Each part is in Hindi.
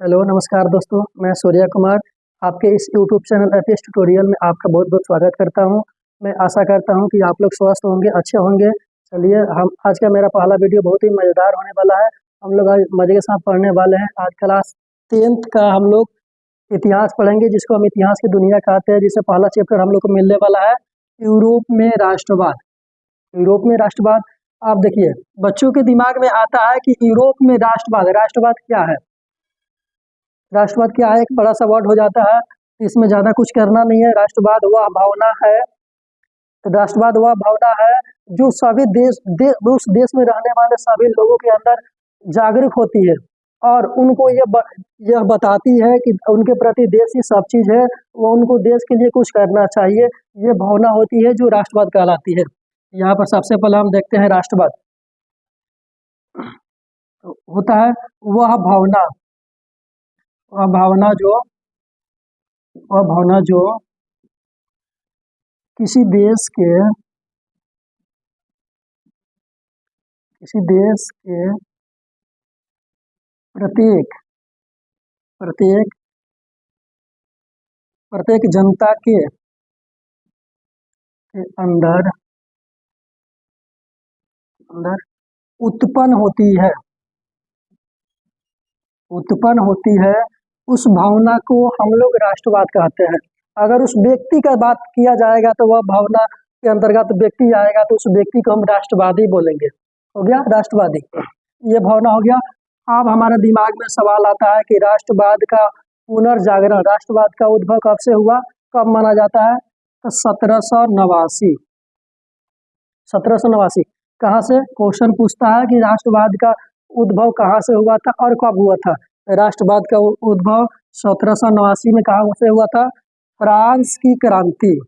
हेलो नमस्कार दोस्तों, मैं सूर्या कुमार आपके इस यूट्यूब चैनल एथिक्स ट्यूटोरियल में आपका बहुत बहुत स्वागत करता हूं। मैं आशा करता हूं कि आप लोग स्वस्थ होंगे, अच्छे होंगे। चलिए, हम आज का मेरा पहला वीडियो बहुत ही मज़ेदार होने वाला है। हम लोग आज मज़े के साथ पढ़ने वाले हैं। आज क्लास 10th का हम लोग इतिहास पढ़ेंगे, जिसको हम इतिहास की दुनिया कहते हैं। जिससे पहला चैप्टर हम लोग को मिलने वाला है यूरोप में राष्ट्रवाद। यूरोप में राष्ट्रवाद, आप देखिए, बच्चों के दिमाग में आता है कि यूरोप में राष्ट्रवाद, राष्ट्रवाद क्या है। राष्ट्रवाद क्या है, एक बड़ा सा वर्ड हो जाता है। इसमें ज़्यादा कुछ करना नहीं है। राष्ट्रवाद वह भावना है, राष्ट्रवाद वह भावना है जो सभी उस देश में रहने वाले सभी लोगों के अंदर जागरूक होती है और उनको यह बताती है कि उनके प्रति देश ही सब चीज़ है। वो उनको देश के लिए कुछ करना चाहिए। ये भावना होती है जो राष्ट्रवाद कहलाती है। यहाँ पर सबसे पहले हम देखते हैं राष्ट्रवाद। तो होता है वह भावना, वह भावना जो वह भावना जो किसी देश के प्रत्येक प्रत्येक प्रत्येक जनता के अंदर अंदर उत्पन्न होती है। उस भावना को हम लोग राष्ट्रवाद कहते हैं। अगर उस व्यक्ति का बात किया जाएगा तो वह भावना के अंतर्गत व्यक्ति आएगा, तो उस व्यक्ति को हम राष्ट्रवादी बोलेंगे। हो गया राष्ट्रवादी, ये भावना हो गया। अब हमारे दिमाग में सवाल आता है कि राष्ट्रवाद का पुनर्जागरण, राष्ट्रवाद का उद्भव कब से हुआ, कब माना जाता है। तो 1789। 1789 कहाँ से, क्वेश्चन पूछता है कि राष्ट्रवाद का उद्भव कहाँ से हुआ था और कब हुआ था। राष्ट्रवाद का उद्भव 1789 में कहाँ से हुआ था। फ्रांस की क्रांति,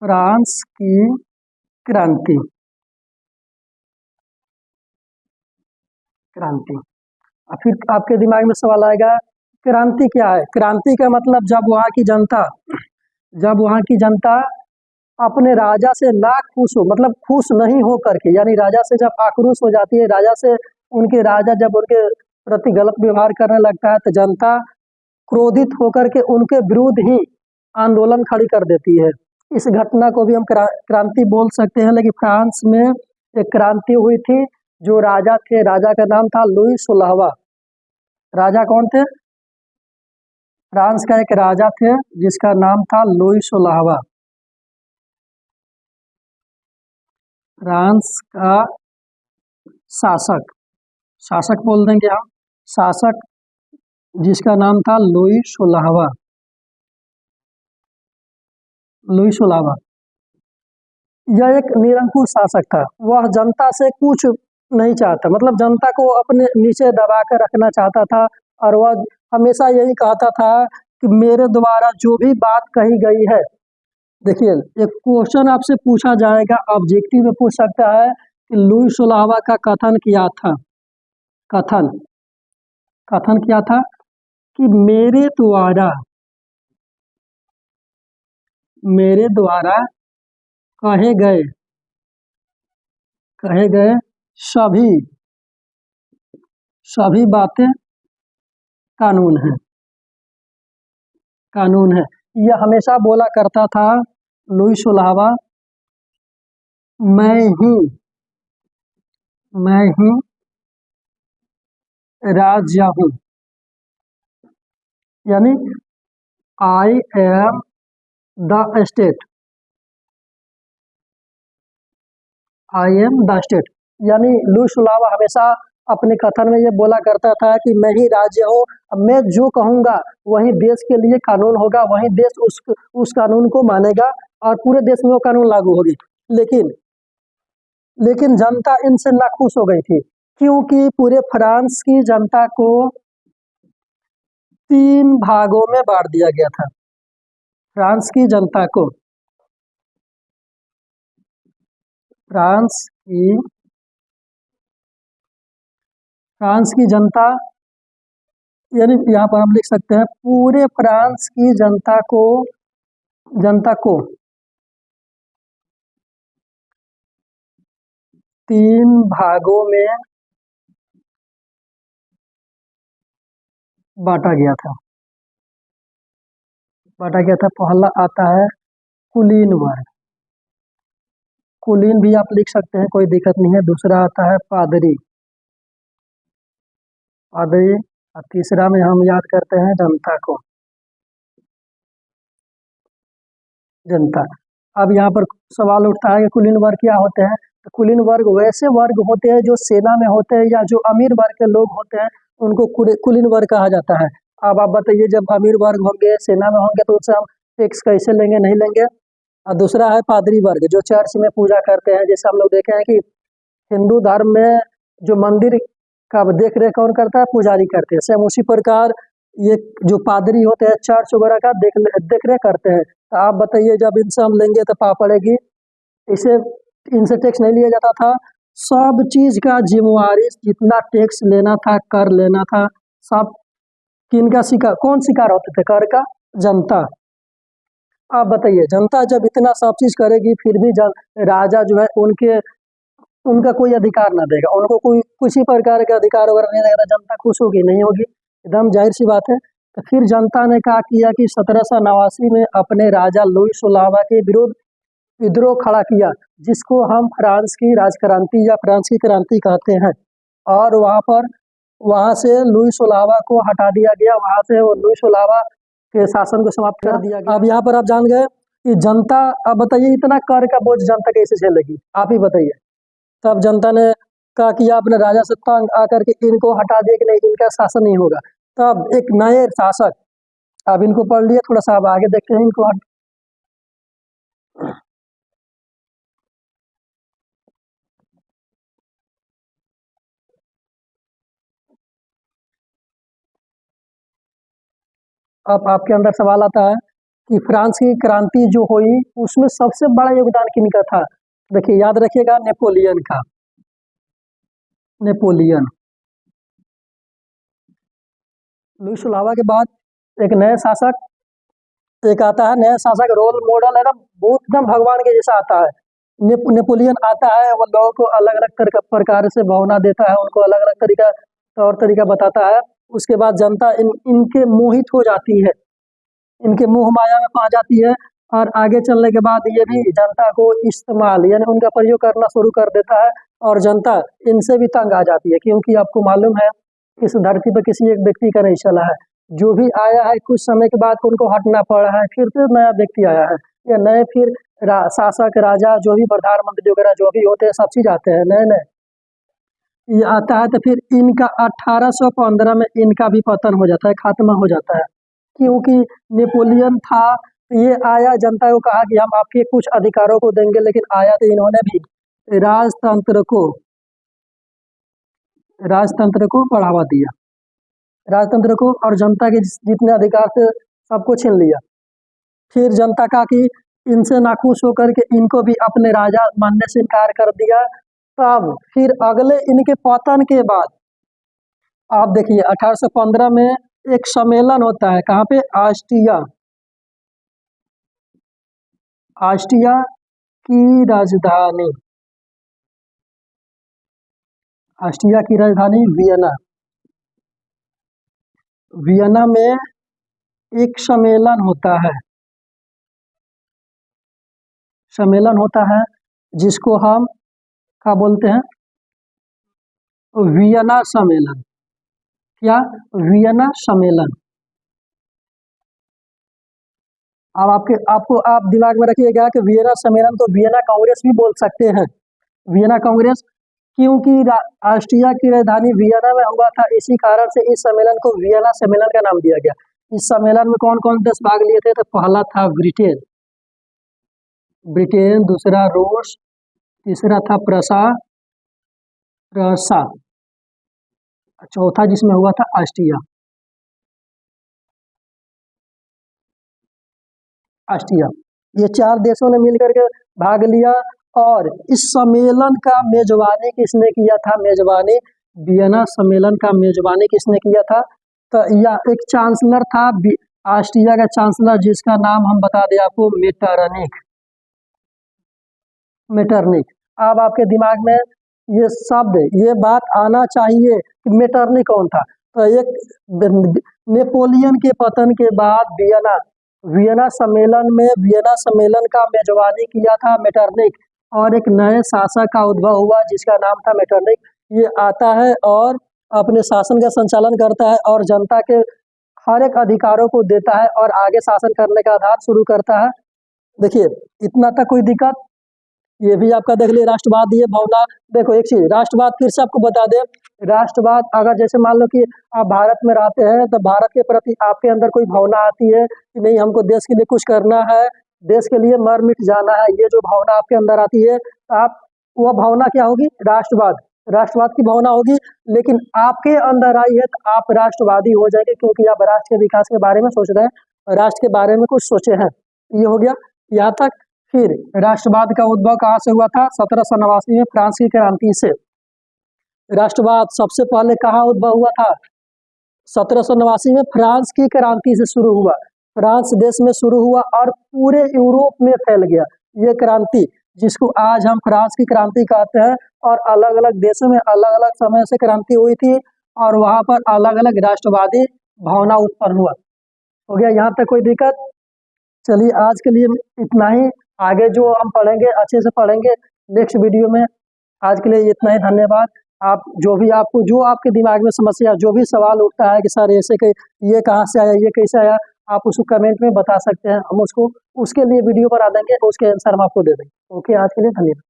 फ्रांस की क्रांति, क्रांति। और फिर आपके दिमाग में सवाल आएगा, क्रांति क्या है। क्रांति का मतलब जब वहाँ की जनता अपने राजा से ना खुश हो, मतलब खुश नहीं हो करके, यानी राजा से जब आक्रोश हो जाती है, राजा जब उनके प्रति गलत व्यवहार करने लगता है, तो जनता क्रोधित होकर के उनके विरुद्ध ही आंदोलन खड़ी कर देती है। इस घटना को भी हम क्रांति बोल सकते हैं। लेकिन फ्रांस में एक क्रांति हुई थी। जो राजा थे, राजा का नाम था लुई 16वां। राजा कौन थे, फ्रांस का एक राजा थे जिसका नाम था लुई 16वां। फ्रांस का शासक, शासक बोल देंगे हम, शासक जिसका नाम था लुई 16वां। लुई 16वां यह एक निरंकुश शासक था। वह जनता से कुछ नहीं चाहता, मतलब जनता को अपने नीचे दबा कर रखना चाहता था। और वह हमेशा यही कहता था कि मेरे द्वारा जो भी बात कही गई है। देखिए, एक क्वेश्चन आपसे पूछा जाएगा, ऑब्जेक्टिव में पूछ सकता है कि लुई 16वां का कथन क्या था। कथन कथन क्या था कि मेरे द्वारा कहे गए सभी सभी बातें कानून है, कानून है। यह हमेशा बोला करता था लुई 16वां, मैं ही मैं ही राजा हूँ, यानी I am the state, I am the state. यानी लुई 16वां हमेशा अपने कथन में ये बोला करता था कि मैं ही राज्य हूँ। मैं जो कहूँगा वही देश के लिए कानून होगा, वही देश उस कानून को मानेगा और पूरे देश में वो कानून लागू होगी। लेकिन जनता इनसे नाखुश हो गई थी, क्योंकि पूरे फ्रांस की जनता को 3 भागों में बांट दिया गया था। फ्रांस की जनता को, फ्रांस की जनता, यानी यहाँ पर हम लिख सकते हैं पूरे फ्रांस की जनता को 3 भागों में बांटा गया था। बांटा गया था। पहला आता है कुलीन वर्ग। कुलीन भी आप लिख सकते हैं, कोई दिक्कत नहीं है। दूसरा आता है पादरी। पादरी। और तीसरा में हम याद करते हैं जनता को। जनता। अब यहाँ पर सवाल उठता है कि कुलीन वर्ग क्या होते हैं। तो कुलीन वर्ग वैसे वर्ग होते हैं जो सेना में होते हैं या जो अमीर वर्ग के लोग होते हैं, उनको कुलीन वर्ग कहा जाता है। अब आप बताइए, जब अमीर वर्ग होंगे, सेना में होंगे, तो उससे हम टैक्स कैसे लेंगे? नहीं लेंगे। और दूसरा है पादरी वर्ग, जो चर्च में पूजा करते हैं। जैसे हम लोग देखे हैं कि हिंदू धर्म में जो मंदिर का देख रेख कौन करता है? पुजारी करते हैं। सेम उसी प्रकार ये जो पादरी होते हैं, चर्च वगैरह का देख रेख करते हैं। तो आप बताइए, जब इनसे हम लेंगे तो पा पड़ेगी। इसे इनसे टैक्स नहीं लिया जाता था। सब चीज का जिम्मेवारी, जितना टैक्स लेना था, कर लेना था, सब किनका शिकार, कौन शिकार होते थे कर का? जनता। आप बताइए, जनता जब इतना सब चीज करेगी, फिर भी राजा जो है उनका कोई अधिकार ना देगा, उनको कोई किसी प्रकार का अधिकार वगैरह नहीं देगा, जनता खुश होगी? नहीं होगी। एकदम जाहिर सी बात है। तो फिर जनता ने क्या किया कि 1789 में अपने राजा लुई सुलावा के विरुद्ध विद्रोह खड़ा किया, जिसको हम फ्रांस की राजक्रांति या फ्रांस की क्रांति कहते हैं। और वहां से लुई सुलावा को हटा दिया गया। वहां से वो लुई सुलावा के शासन को समाप्त कर दिया गया। अब यहाँ पर आप जान गए कि जनता, अब बताइए इतना कर का बोझ जनता कैसे झेलेगी? आप ही बताइए। तब जनता ने कहा कि अपने राजा से तंग आकर के इनको हटा दिया कि नहीं, इनका शासन नहीं होगा। तब एक नए शासक, अब इनको पढ़ लिए, थोड़ा सा अब आगे देखते हैं इनको। अब आपके अंदर सवाल आता है कि फ्रांस की क्रांति जो हुई, उसमें सबसे बड़ा योगदान किनका था? देखिए, याद रखिएगा, नेपोलियन का। नेपोलियन। लुई सुलावा के बाद एक नए शासक, एक आता है नया शासक, रोल मॉडल है ना, बहुत एकदम भगवान के जैसा आता है। नेपोलियन आता है, वो लोगों को अलग अलग प्रकार से भावना देता है, उनको अलग अलग तरीका तौर तरीका बताता है। उसके बाद जनता इनके मोहित हो जाती है, इनके मोह माया में पा जाती है। और आगे चलने के बाद ये भी जनता को इस्तेमाल यानी उनका प्रयोग करना शुरू कर देता है। और जनता इनसे भी तंग आ जाती है, क्योंकि आपको मालूम है इस धरती पर किसी एक व्यक्ति का नहीं चला है। जो भी आया है, कुछ समय के बाद उनको हटना पड़ा है, फिर से नया व्यक्ति आया है, या नए फिर शासक, राजा, जो भी प्रधानमंत्री वगैरह जो भी होते हैं, सब चीज आते हैं नए नए। ये आता है तो फिर इनका 1815 में इनका भी पतन हो जाता है, खात्मा हो जाता है। क्योंकि नेपोलियन था, ये आया, जनता को कहा कि हम आपके कुछ अधिकारों को देंगे, लेकिन आया तो इन्होंने भी राजतंत्र को राजतंत्र को बढ़ावा दिया, राजतंत्र को, और जनता के जितने अधिकार थे सबको छीन लिया। फिर जनता का कि इनसे नाखुश होकर के इनको भी अपने राजा मानने से इनकार कर दिया। तब फिर अगले इनके पतन के बाद आप देखिए 1815 में एक सम्मेलन होता है, कहाँ पे? ऑस्ट्रिया। ऑस्ट्रिया की राजधानी, ऑस्ट्रिया की राजधानी वियना। वियना में एक सम्मेलन होता है, सम्मेलन होता है जिसको हम क्या बोलते हैं? वियना सम्मेलन। क्या? वियना सम्मेलन। अब आप दिमाग में रखिएगा कि वियना सम्मेलन को वियना कांग्रेस भी बोल सकते हैं। वियना कांग्रेस, क्योंकि ऑस्ट्रिया की राजधानी वियना में हुआ था, इसी कारण से इस सम्मेलन को वियना सम्मेलन का नाम दिया गया। इस सम्मेलन में कौन कौन देश भाग लिए थे? तो पहला था ब्रिटेन, दूसरा रूस, तीसरा था रसा, चौथा जिसमें हुआ था ऑस्ट्रिया। ऑस्ट्रिया, ये चार देशों ने मिलकर के भाग लिया। और इस सम्मेलन का मेजबानी किसने किया था? मेजबानी, वियना सम्मेलन का मेजबानी किसने किया था? तो यह एक चांसलर था, ऑस्ट्रिया का चांसलर, जिसका नाम हम बता दें आपको, मेटरनिख। मेटरनिख। अब आपके दिमाग में ये शब्द, ये बात आना चाहिए कि मेटरनिख कौन था। तो एक नेपोलियन के पतन के बाद वियना सम्मेलन का मेजबानी किया था मेटरनिक, और एक नए शासक का उद्भव हुआ जिसका नाम था मेटरनिक। ये आता है और अपने शासन का संचालन करता है और जनता के हर एक अधिकारों को देता है और आगे शासन करने का आधार शुरू करता है। देखिए, इतना तक कोई दिक्कत? ये भी आपका देख लिए राष्ट्रवाद, ये भावना। देखो एक चीज, राष्ट्रवाद फिर से आपको बता दें, राष्ट्रवाद अगर जैसे मान लो कि आप भारत में रहते हैं तो भारत के प्रति आपके अंदर कोई भावना आती है कि नहीं, हमको देश के लिए कुछ करना है, देश के लिए मर मिट जाना है, ये जो भावना आपके अंदर आती है तो आप, वो भावना क्या होगी? राष्ट्रवाद की भावना होगी। लेकिन आपके अंदर आई है तो आप राष्ट्रवादी हो जाएंगे, क्योंकि आप राष्ट्र के विकास के बारे में सोच रहे हैं, राष्ट्र के बारे में कुछ सोचे हैं। ये हो गया यहाँ तक। फिर राष्ट्रवाद का उद्भव कहाँ से हुआ था? 1789 में फ्रांस की क्रांति से। राष्ट्रवाद सबसे पहले कहाँ उद्भव हुआ था? 1789 में फ्रांस की क्रांति से शुरू हुआ। फ्रांस देश में शुरू हुआ और पूरे यूरोप में फैल गया ये क्रांति, जिसको आज हम फ्रांस की क्रांति कहते हैं। और अलग अलग देशों में अलग अलग समय से क्रांति हुई थी और वहां पर अलग अलग राष्ट्रवादी भावना उत्पन्न हुआ। हो गया यहाँ तक कोई दिक्कत? चलिए आज के लिए इतना ही, आगे जो हम पढ़ेंगे अच्छे से पढ़ेंगे नेक्स्ट वीडियो में। आज के लिए इतना ही, धन्यवाद। आप जो भी आपको, जो आपके दिमाग में समस्या, जो भी सवाल उठता है कि सर ऐसे के ये कहाँ से आया, ये कैसे आया, आप उसको कमेंट में बता सकते हैं, हम उसको उसके लिए वीडियो बना देंगे, उसके आंसर हम आपको दे देंगे। ओके, आज के लिए धन्यवाद।